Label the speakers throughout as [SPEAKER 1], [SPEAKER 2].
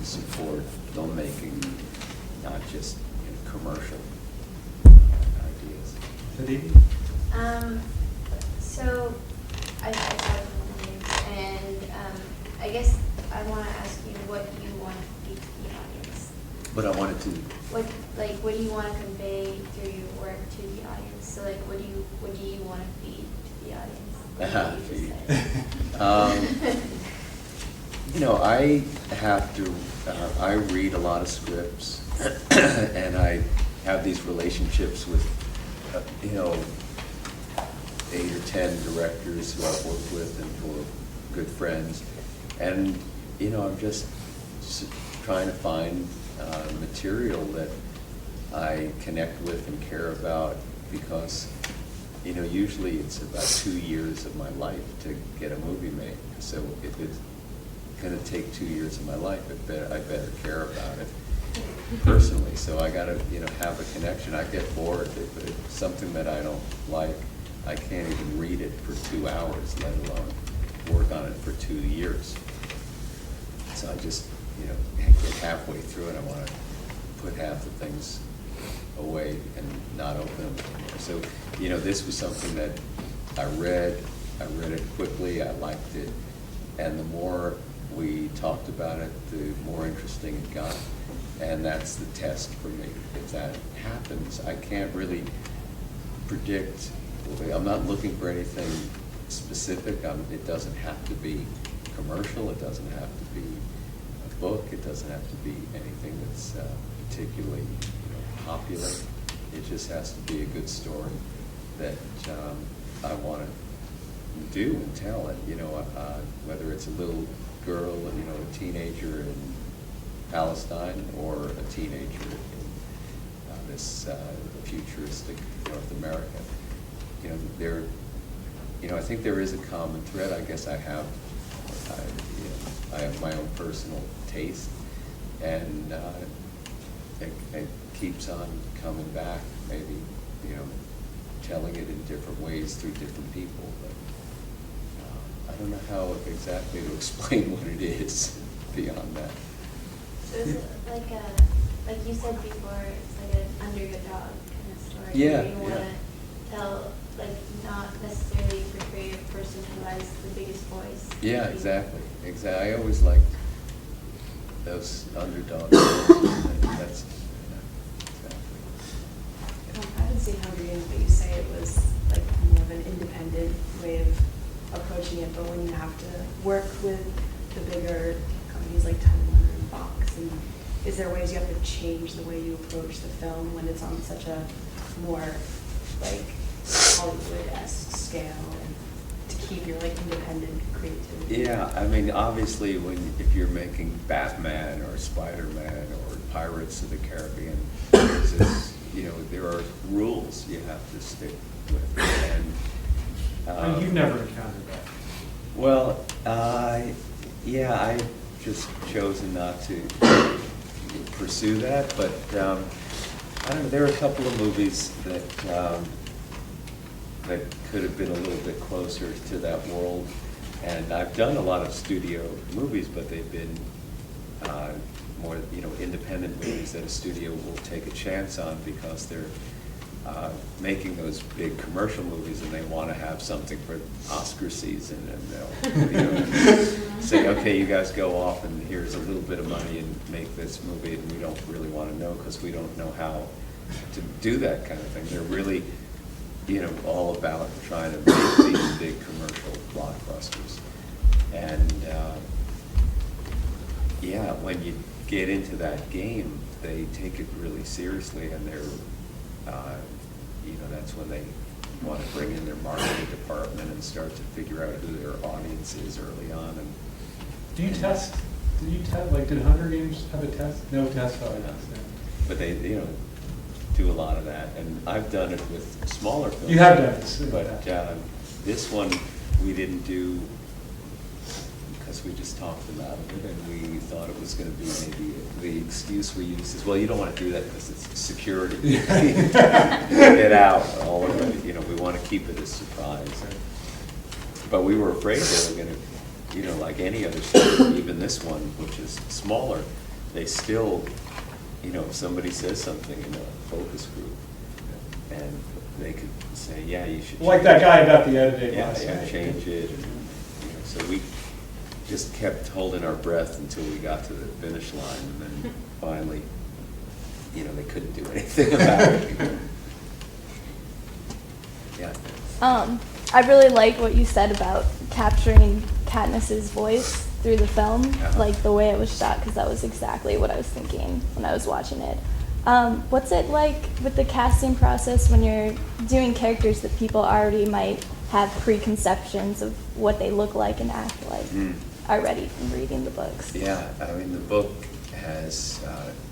[SPEAKER 1] support filmmaking, not just commercial ideas.
[SPEAKER 2] Aditi?
[SPEAKER 3] So I saw the movie, and I guess I want to ask you what you want to be to the audience.
[SPEAKER 1] But I wanted to.
[SPEAKER 3] What do you want to convey through your work to the audience? So like, what do you want to feed to the audience? What did you just say?
[SPEAKER 1] I have to, I read a lot of scripts, and I have these relationships with, 8 or 10 directors who I've worked with and who are good friends. And, I'm just trying to find material that I connect with and care about, because, usually it's about 2 years of my life to get a movie made. So if it's going to take 2 years of my life, I better care about it personally. So I got to, have a connection. I get bored. If it's something that I don't like, I can't even read it for 2 hours, let alone work on it for 2 years. So I just, get halfway through it. I want to put half the things away and not open them anymore. So, this was something that I read it quickly, I liked it, and the more we talked about it, the more interesting it got. And that's the test for me. If that happens, I can't really predict. I'm not looking for anything specific. It doesn't have to be commercial. It doesn't have to be a book. It doesn't have to be anything that's particularly popular. It just has to be a good story that I want to do and tell. And whether it's a little girl, a teenager in Palestine, or a teenager in this futuristic North America. I think there is a common thread. I guess I have my own personal taste, and it keeps on coming back. Maybe telling it in different ways through different people, but I don't know how exactly to explain what it is beyond that.
[SPEAKER 3] So is it like you said before, it's like an underdog kind of story?
[SPEAKER 1] Yeah,
[SPEAKER 3] where you want to tell, not necessarily portray a person who has the biggest voice.
[SPEAKER 1] Yeah, exactly. I always liked those underdogs. That's exactly.
[SPEAKER 4] I haven't seen Hunger Games, but you say it was more of an independent way of approaching it. But when you have to work with the bigger companies like Time Warner and Fox, and is there ways you have to change the way you approach the film when it's on such a more Hollywood-esque scale, and to keep your independent creativity?
[SPEAKER 1] Yeah, obviously, if you're making Batman or Spider-Man or Pirates of the Caribbean, there are rules you have to stick with. And
[SPEAKER 2] you've never encountered that.
[SPEAKER 1] Well, I've just chosen not to pursue that, but I don't know. There are a couple of movies that could have been a little bit closer to that world, and I've done a lot of studio movies, but they've been more independent movies that a studio will take a chance on because they're making those big commercial movies and they want to have something for Oscar season, and they'll say, okay, you guys go off and here's a little bit of money and make this movie, and we don't really want to know because we don't know how to do that kind of thing. They're really all about trying to make these big commercial blockbusters. And when you get into that game, they take it really seriously, and they're that's when they want to bring in their marketing department and start to figure out who their audience is early on. And
[SPEAKER 2] do you test? Did you test? Did Hunger Games have a test? No test.
[SPEAKER 1] But they, do a lot of that, and I've done it with smaller films.
[SPEAKER 2] You have done this,
[SPEAKER 1] but this one we didn't do because we just talked about it, and we thought it was going to be maybe the excuse we used is, well, you don't want to do that because it's security. Get out all of it. We want to keep it a surprise. But we were afraid they were going to, like any other studio, even this one, which is smaller, they still, if somebody says something in a focus group, and they could say, yeah, you should.
[SPEAKER 2] Like that guy about the editing
[SPEAKER 1] Yeah,
[SPEAKER 2] last
[SPEAKER 1] yeah,
[SPEAKER 2] night.
[SPEAKER 1] change it. And, so we just kept holding our breath until we got to the finish line, and then finally, they couldn't do anything about it. Yeah.
[SPEAKER 5] I really like what you said about capturing Katniss's voice through the film,
[SPEAKER 1] Uh-huh.
[SPEAKER 5] like the way it was shot, because that was exactly what I was thinking when I was watching it. What's it like with the casting process when you're doing characters that people already might have preconceptions of what they look like and act like already from reading the books?
[SPEAKER 1] Yeah, I mean, the book has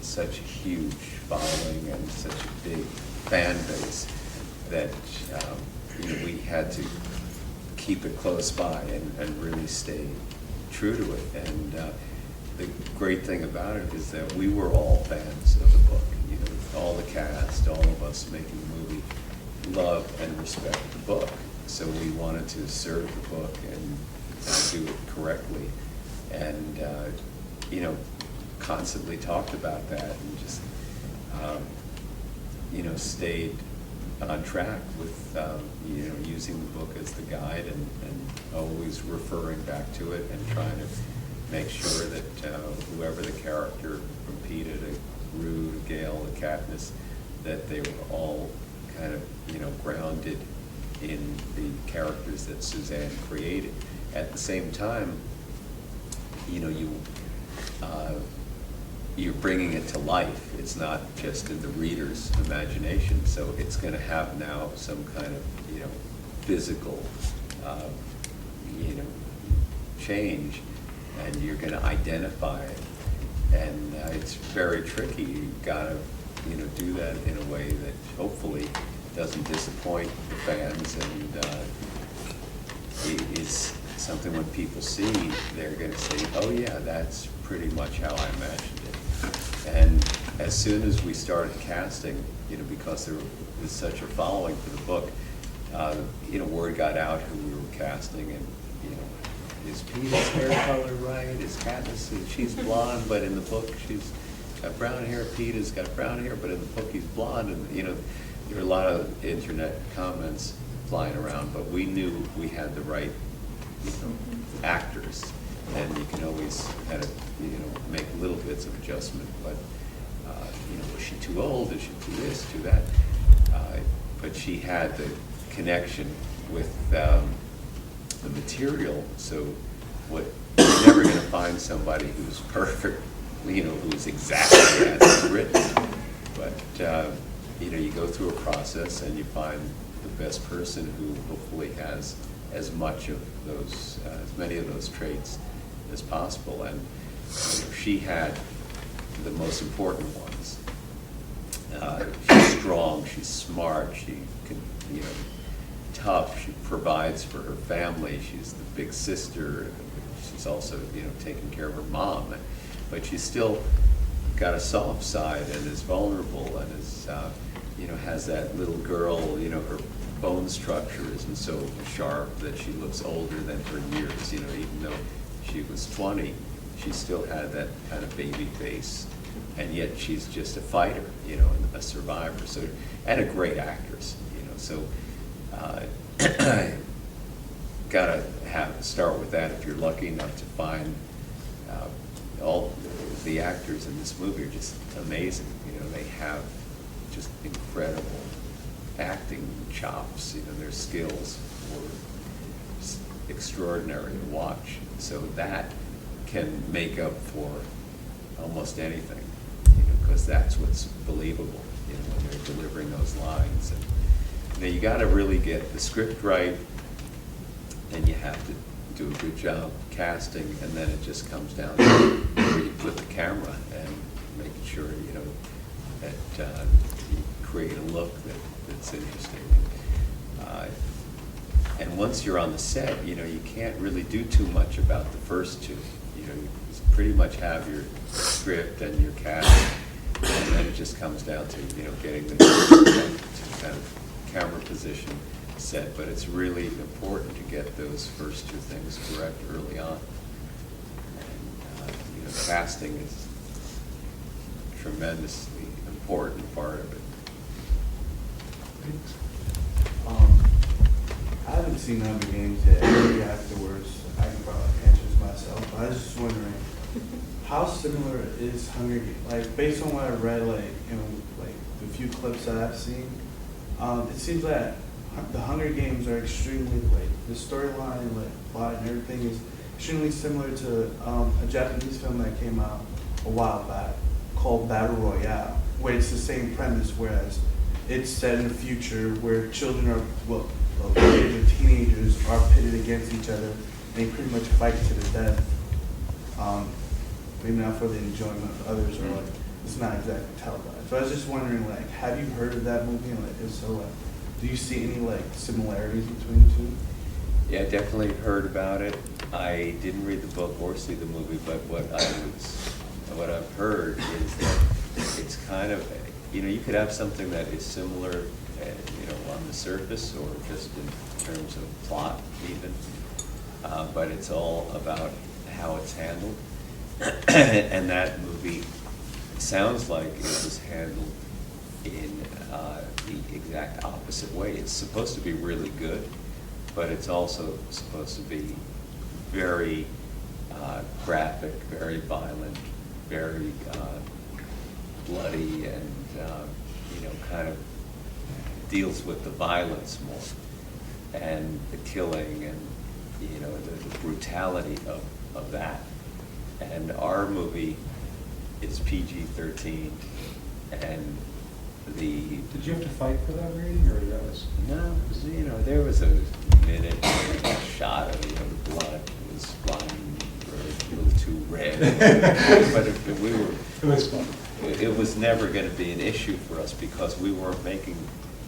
[SPEAKER 1] such a huge following and such a big fan base that we had to keep it close by and really stay true to it. And the great thing about it is that we were all fans of the book. All the cast, all of us making the movie, love and respect the book. So we wanted to serve the book and do it correctly. And constantly talked about that and just stayed on track with using the book as the guide and always referring back to it and trying to make sure that whoever the character repeated, a Rue, a Gale, a Katniss, that they were all kind of grounded in the characters that Suzanne created. At the same time, you're bringing it to life. It's not just in the reader's imagination, so it's going to have now some kind of physical change, and you're going to identify it. And it's very tricky. You've got to do that in a way that hopefully doesn't disappoint the fans, and is something when people see, they're going to say, oh yeah, that's pretty much how I imagined it. And as soon as we started casting, because there was such a following for the book, word got out who we were casting, and is Peter's hair color right? Is Katniss, she's blonde, but in the book she's got brown hair. Peter's got brown hair, but in the book he's blonde. And there were a lot of internet comments flying around, but we knew we had the right actors, and you can always kind of make little bits of adjustment. But was she too old? Is she too this, too that? But she had the connection with the material. So you're never going to find somebody who's perfect, who's exactly as it's written. But you go through a process and you find the best person who hopefully has as much of those, as many of those traits as possible. And she had the most important ones. She's strong, she's smart, she can, tough, she provides for her family, she's the big sister, she's also, taking care of her mom, but she's still got a soft side and is vulnerable and is, has that little girl, her bone structure isn't so sharp that she looks older than her years, even though she was 20, she still had that kind of baby face, and yet she's just a fighter, and a survivor, so, and a great actress, so gotta start with that. If you're lucky enough to find all the actors in this movie are just amazing. They have just incredible acting chops. Their skills were just extraordinary to watch. So that can make up for almost anything, because that's what's believable, when they're delivering those lines. And you got to really get the script right, and you have to do a good job casting, and then it just comes down to where you put the camera and making sure that you create a look that's interesting. And once you're on the set, you can't really do too much about the first two. You pretty much have your script and your cast, and then it just comes down to getting the kind of camera position set. But it's really important to get those first two things correct early on. And casting is tremendously important part of it.
[SPEAKER 6] I haven't seen Hunger Games yet. Maybe afterwards I can probably answer this myself. But I was just wondering, how similar is Hunger Games? Like, based on what I read, like, you know, like the few clips that I've seen, it seems that the Hunger Games are extremely, like, the storyline, like, plot and everything is extremely similar to a Japanese film that came out a while back called Battle Royale, where it's the same premise, whereas it's set in the future where children are, well, kids or teenagers are pitted against each other, and they pretty much fight to the death. Maybe not for the enjoyment of others, or like, it's not exactly televised. So I was just wondering, like, have you heard of that movie? And like, if so, like, do you see any like similarities between the two?
[SPEAKER 1] Yeah, definitely heard about it. I didn't read the book or see the movie, but what I've heard is that it's kind of, you know, you could have something that is similar, you know, on the surface or just in terms of plot even, but it's all about how it's handled. And that movie sounds like it was handled in the exact opposite way. It's supposed to be really good, but it's also supposed to be very graphic, very violent, very bloody, and you know, kind of deals with the violence more and the killing and, you know, the brutality of that. And our movie is PG-13, and
[SPEAKER 2] Did you have to fight for that rating, or that was?
[SPEAKER 1] No, you know, there was a minute where I shot of, you know, the blood was flying a little too red. But
[SPEAKER 2] It was fun.
[SPEAKER 1] it was never going to be an issue for us because we weren't making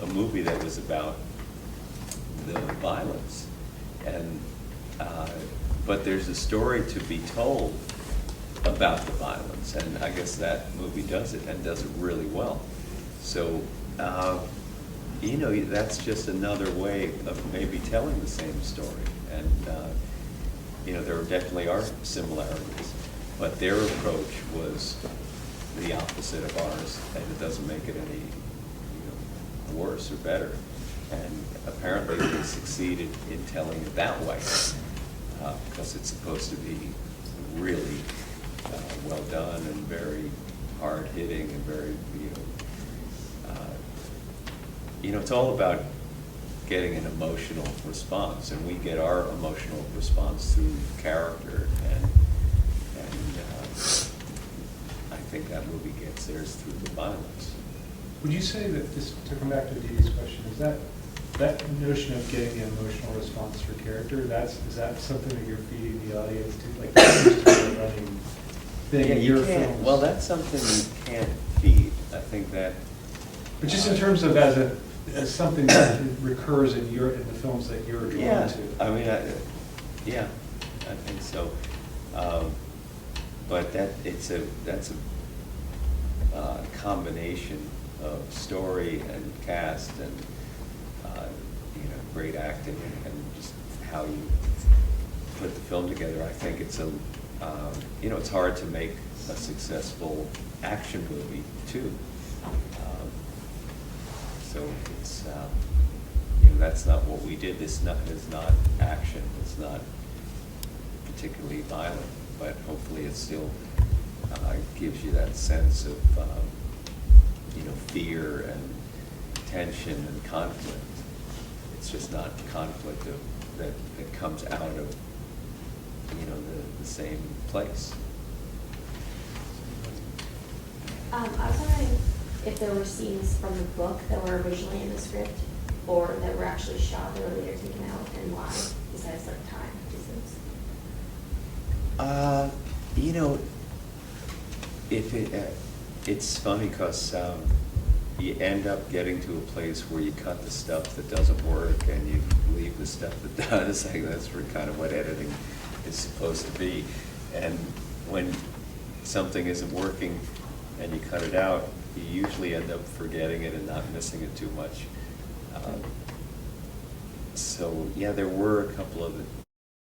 [SPEAKER 1] a movie that was about the violence. And but there's a story to be told about the violence, and I guess that movie does it, and does it really well. So, you know, that's just another way of maybe telling the same story. And, you know, there definitely are similarities, but their approach was the opposite of ours, and it doesn't make it any, you know, worse or better. And apparently they succeeded in telling it that way, because it's supposed to be really well done and very hard hitting and very, you know, it's all about getting an emotional response, and we get our emotional response through character, and I think that movie gets theirs through the violence.
[SPEAKER 2] Would you say that, just to come back to Dee's question, is that notion of getting an emotional response for character, is that something that you're feeding the audience to? Like, that used to be a running thing in your films.
[SPEAKER 1] Well, that's something you can't feed. I think that.
[SPEAKER 2] But just in terms of as something that recurs in the films that you're drawn
[SPEAKER 1] Yeah,
[SPEAKER 2] to.
[SPEAKER 1] I mean, yeah, I think so. But that's a combination of story and cast and you know, great acting and just how you put the film together. I think it's you know, it's hard to make a successful action movie too. So it's, you know, that's not what we did. This is not action. It's not particularly violent, but hopefully it still gives you that sense of, you know, fear and tension and conflict. It's just not conflict that comes out of, you know, the same place.
[SPEAKER 7] I was wondering if there were scenes from the book that were originally in the script, or that were actually shot that were later taken out, and why, besides like time distance.
[SPEAKER 1] You know, if it's funny because you end up getting to a place where you cut the stuff that doesn't work and you leave the stuff that does. Like, that's kind of what editing is supposed to be. And when something isn't working and you cut it out, you usually end up forgetting it and not missing it too much. So yeah, there were a couple of